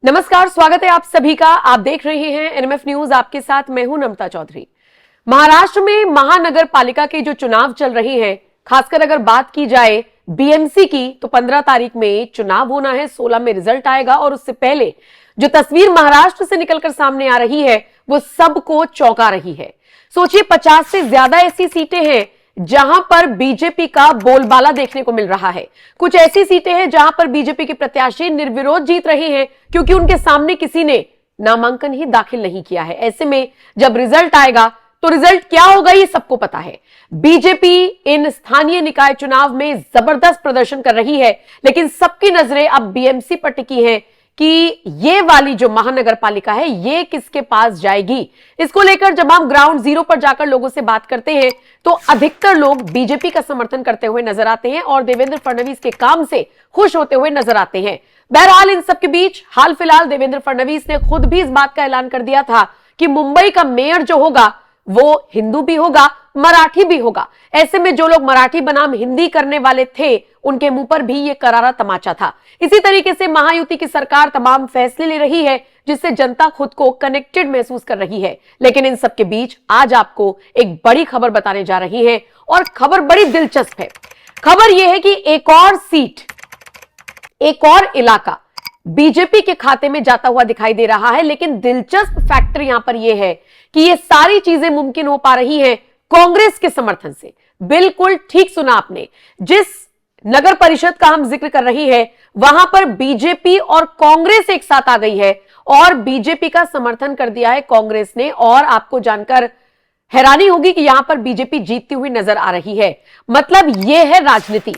नमस्कार, स्वागत है आप सभी का। आप देख रहे हैं एनएमएफ न्यूज। आपके साथ मैं हूं नमता चौधरी। महाराष्ट्र में महानगर पालिका के जो चुनाव चल रहे हैं, खासकर अगर बात की जाए बीएमसी की, तो 15 तारीख में चुनाव होना है, 16 में रिजल्ट आएगा। और उससे पहले जो तस्वीर महाराष्ट्र से निकलकर सामने आ रही है वो सबको चौंका रही है। सोचिए, 50 से ज्यादा ऐसी सीटें हैं जहां पर बीजेपी का बोलबाला देखने को मिल रहा है। कुछ ऐसी सीटें हैं जहां पर बीजेपी के प्रत्याशी निर्विरोध जीत रहे हैं क्योंकि उनके सामने किसी ने नामांकन ही दाखिल नहीं किया है। ऐसे में जब रिजल्ट आएगा तो रिजल्ट क्या होगा ये सबको पता है। बीजेपी इन स्थानीय निकाय चुनाव में जबरदस्त प्रदर्शन कर रही है, लेकिन सबकी नजरें अब बीएमसी पर टिकी हैं कि ये वाली जो महानगर पालिका है ये किसके पास जाएगी। इसको लेकर जब हम ग्राउंड जीरो पर जाकर लोगों से बात करते हैं तो अधिकतर लोग बीजेपी का समर्थन करते हुए नजर आते हैं और देवेंद्र फडणवीस के काम से खुश होते हुए नजर आते हैं। बहरहाल इन सबके बीच हाल फिलहाल देवेंद्र फडणवीस ने खुद भी इस बात का ऐलान कर दिया था कि मुंबई का मेयर जो होगा वो हिंदू भी होगा, मराठी भी होगा। ऐसे में जो लोग मराठी बनाम हिंदी करने वाले थे उनके मुंह पर भी ये करारा तमाचा था। इसी तरीके से महायुति की सरकार तमाम फैसले ले रही है जिससे जनता खुद को कनेक्टेड महसूस कर रही है। लेकिन इन सबके बीच आज आपको एक बड़ी खबर बताने जा रही है और खबर बड़ी दिलचस्प है। खबर यह है कि एक और सीट, एक और इलाका बीजेपी के खाते में जाता हुआ दिखाई दे रहा है। लेकिन दिलचस्प फैक्टर यहां पर यह है कि ये सारी चीजें मुमकिन हो पा रही हैं कांग्रेस के समर्थन से। बिल्कुल ठीक सुना आपने, जिस नगर परिषद का हम जिक्र कर रही है वहां पर बीजेपी और कांग्रेस एक साथ आ गई है और बीजेपी का समर्थन कर दिया है कांग्रेस ने। और आपको जानकर हैरानी होगी कि यहां पर बीजेपी जीतती हुई नजर आ रही है। मतलब यह है राजनीति।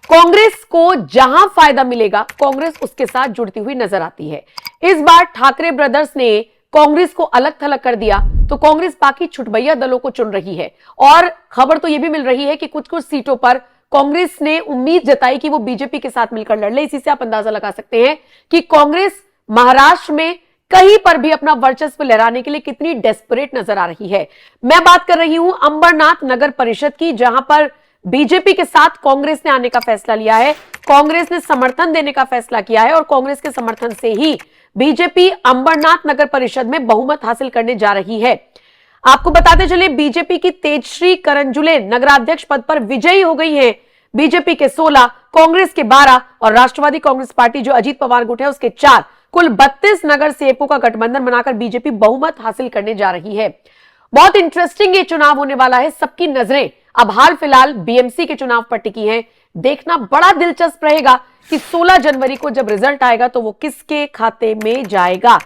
कांग्रेस को जहां फायदा मिलेगा कांग्रेस उसके साथ जुड़ती हुई नजर आती है। इस बार ठाकरे ब्रदर्स ने कांग्रेस को अलग थलग कर दिया तो कांग्रेस बाकी छुटभैया दलों को चुन रही है। और खबर तो यह भी मिल रही है कि कुछ कुछ सीटों पर कांग्रेस ने उम्मीद जताई कि वो बीजेपी के साथ मिलकर लड़ ले। इसी से आप अंदाजा लगा सकते हैं कि कांग्रेस महाराष्ट्र में कहीं पर भी अपना वर्चस्व लहराने के लिए कितनी डेस्परेट नजर आ रही है। मैं बात कर रही हूं अंबरनाथ नगर परिषद की, जहां पर बीजेपी के साथ कांग्रेस ने आने का फैसला लिया है। कांग्रेस ने समर्थन देने का फैसला किया है और कांग्रेस के समर्थन से ही बीजेपी अंबरनाथ नगर परिषद में बहुमत हासिल करने जा रही है। आपको बताते चले, बीजेपी की तेजश्री करंजुले नगराध्यक्ष पद पर विजयी हो गई हैं। बीजेपी के 16, कांग्रेस के 12 और राष्ट्रवादी कांग्रेस पार्टी जो अजीत पवार गुट है उसके 4, कुल 32 नगर सेवकों का गठबंधन बनाकर बीजेपी बहुमत हासिल करने जा रही है। बहुत इंटरेस्टिंग ये चुनाव होने वाला है। सबकी नजरें अब हाल फिलहाल बीएमसी के चुनाव पर टिकी हैं। देखना बड़ा दिलचस्प रहेगा कि 16 जनवरी को जब रिजल्ट आएगा तो वो किसके खाते में जाएगा।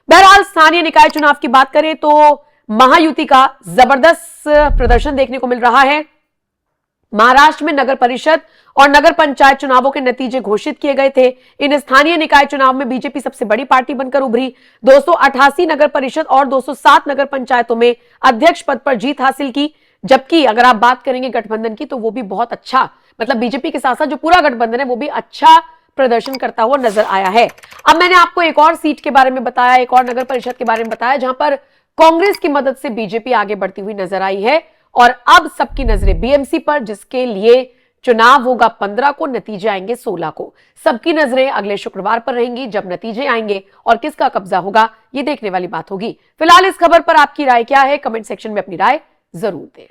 बहरहाल स्थानीय निकाय चुनाव की बात करें तो महायुति का जबरदस्त प्रदर्शन देखने को मिल रहा है। महाराष्ट्र में नगर परिषद और नगर पंचायत चुनावों के नतीजे घोषित किए गए थे। इन स्थानीय निकाय चुनाव में बीजेपी सबसे बड़ी पार्टी बनकर उभरी। 288 नगर परिषद और 207 नगर पंचायतों में अध्यक्ष पद पर जीत हासिल की। जबकि अगर आप बात करेंगे गठबंधन की तो वो भी बहुत अच्छा, मतलब बीजेपी के साथ साथ जो पूरा गठबंधन है वो भी अच्छा प्रदर्शन करता हुआ नजर आया है। अब मैंने आपको एक और सीट के बारे में बताया, एक और नगर परिषद के बारे में बताया जहां पर कांग्रेस की मदद से बीजेपी आगे बढ़ती हुई नजर आई है। और अब सबकी नजरें बीएमसी पर, जिसके लिए चुनाव होगा 15 को, नतीजे आएंगे 16 को। सबकी नजरें अगले शुक्रवार पर रहेंगी जब नतीजे आएंगे और किसका कब्जा होगा ये देखने वाली बात होगी। फिलहाल इस खबर पर आपकी राय क्या है, कमेंट सेक्शन में अपनी राय जरूर दें।